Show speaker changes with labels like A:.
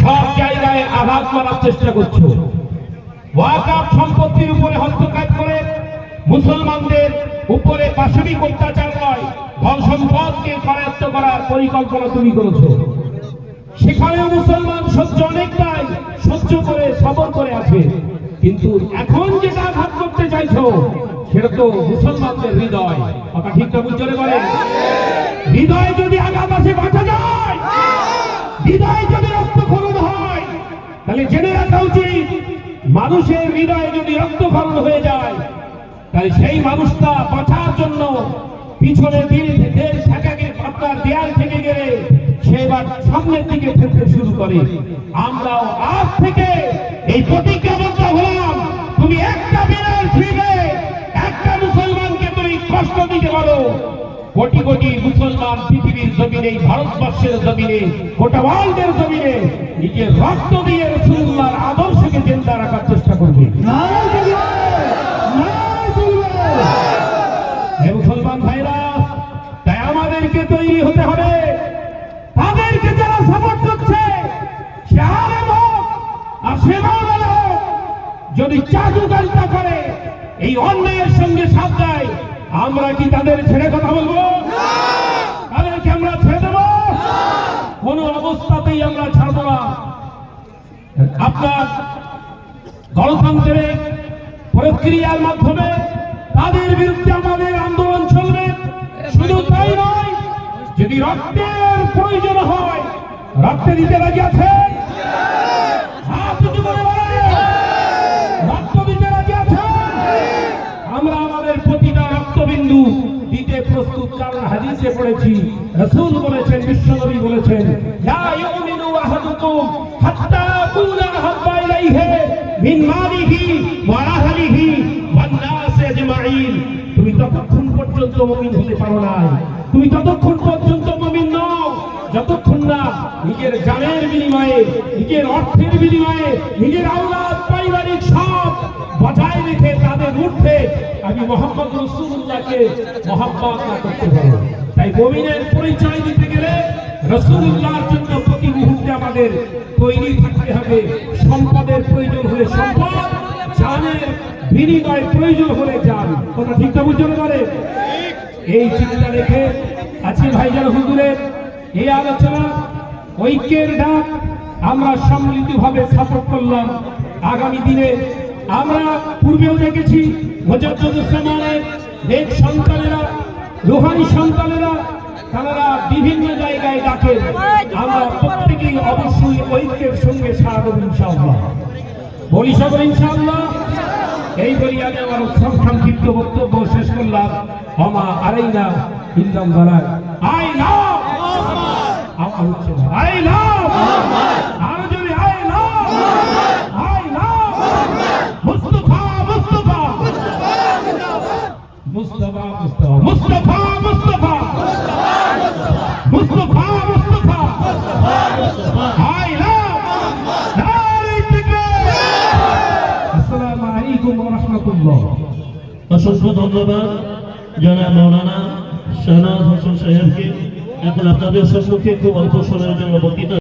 A: সব জায়গায় আঘাত করার চেষ্টা করছো। ওয়াকফ সম্পত্তির উপরে হস্তক্ষেপ করে মুসলমানদের উপরে পাশবিক অত্যাচার নয়, ধন সম্পদকে করায়ত্ত করার পরিকল্পনা তুমি করেছো। সেখানেও মুসলমান অনেকটাই সহ্য করে সবর করে আছে, কিন্তু এখন যেটা আঘাত করতে চাইছো সেটা তো মুসলমানদের হৃদয়। কথা ঠিক না বুঝতে পারেন? হৃদয় যদি আঘাত আসে বাঁচা যায়, হৃদয় যদি রক্তক্ষরণ হয়, তাহলে জেনে রাখা উচিত মানুষের হৃদয়ে যদি রক্তক্ষরণ হয়ে যায়, তাহলে সেই মানুষটা বাঁচার জন্য পিছনে আপনার দেয়াল থেকে গেলে সেবার সামনের দিকে ফেলতে শুরু করে। আমরাও আজ থেকে এই প্রতিজ্ঞাবদ্ধ হলাম, তুমি একটা বিড়াল ছিঁড়ে একটা মুসলমানকে তুমি কষ্ট দিতে পারো, কোটি কোটি মুসলমান পৃথিবীর জমিনে, ভারতবর্ষের জমিনে, গোটা ওয়ার্ল্ডের জমিনে নিজের রক্ত দিয়ে রাসূলুল্লাহর আদর্শকে জিন্দা রাখার চেষ্টা করবে। মুসলমান ভাইরা, তাই আমাদেরকে তৈরি হতে হবে। তাদেরকে যারা সাপোর্ট করছে, সে আলেম হোক আর সে মাওলানা হোক, যদি চাটুকারিতা করে, এই অন্যায়ের সঙ্গে সাথ দেয়, আমরা কি তাদের ছেড়ে কথা বলবো? তাদেরকে আমরা ছেড়ে দেব? কোন অবস্থাতেই আমরা ছাড়বো না। আপনার গণতন্ত্রের প্রক্রিয়ার মাধ্যমে তাদের বিরুদ্ধে আমাদের আন্দোলন চলবে। শুধু তাই নয়, যদি রক্তের প্রয়োজন হয়, রক্তে দিতে রাজি আছে? রক্ত দিতে রাজি আছে? আমরা আমাদের প্রতিটা রক্তবিন্দু দিতে প্রস্তুত, কারণ হাদিসে পড়েছি, রাসূল বলেছেন, বিশ্বনবী বলেছেন, লা ইউমিনু আহাদুকুম হাত্তা আকুনা আহাব্বা ইলাইহি মিন মালিহি ওয়া আহলিহি ওয়ান নাস আজমাইন। তুমি ততক্ষণ পর্যন্ত মুমিন হতে পারো না, তুমি ততক্ষণ পর্যন্ত মুমিন নও যতক্ষণ না নিজের জানের বিনিময়ে, নিজের অর্থের বিনিময়ে, নিজের আওলাদ পারিবারিক সব বজায় রেখে তাদের ঊর্ধ্বে আমি মুহাম্মদ রাসূলুল্লাহকে মহব্বত না করতে পারো। তাই মুমিনের পরিচয় দিতে গেলে রাসূলুল্লাহর জন্য প্রতি মুহূর্তে আমাদের তৈরি থাকতে হবে। সম্পদের প্রয়োজন হলে সম্পদ, জানের বিনিময় প্রয়োজন হলে জান। কথা ঠিক না বুঝতে পারে? এই চিন্তা রেখে আজকে ভাইজান হুজুরের এই আলোচনা, ঐক্যের ডাক আমরা সম্মিলিতভাবে সাপোর্ট করলাম। আগামী দিনে আমরা পূর্বেও দেখেছি মুজাদ্দিদুজ্জামানের নেক সন্তানেরা, রুহানি সন্তানেরা, তারা বিভিন্ন জায়গায় ডাকে। আমরা প্রত্যেকেই অবশ্যই ঐক্যের সঙ্গে সারা দেব ইনশাআল্লাহ। বলি সকলে ইনশাআল্লাহ। এই বলি আমি আমার সংক্ষিপ্ত বক্তব্য শেষ করলাম। ওমা আলাইনা ইল্লাল বালাগ। I love I love Arjuni, I love Mustafa, Mustafa, Mustafa, Mustafa, Mustafa, Mustafa, Mustafa, I love Assalamu alaikum wa rahmatullah।
B: অসংখ্য ধন্যবাদ জনাব মাওলানা শাহনাজ হোসেন সাহেবকে। এখন আপনাদের সম্মুখে খুব অল্প সময়ের জন্য বক্তৃতা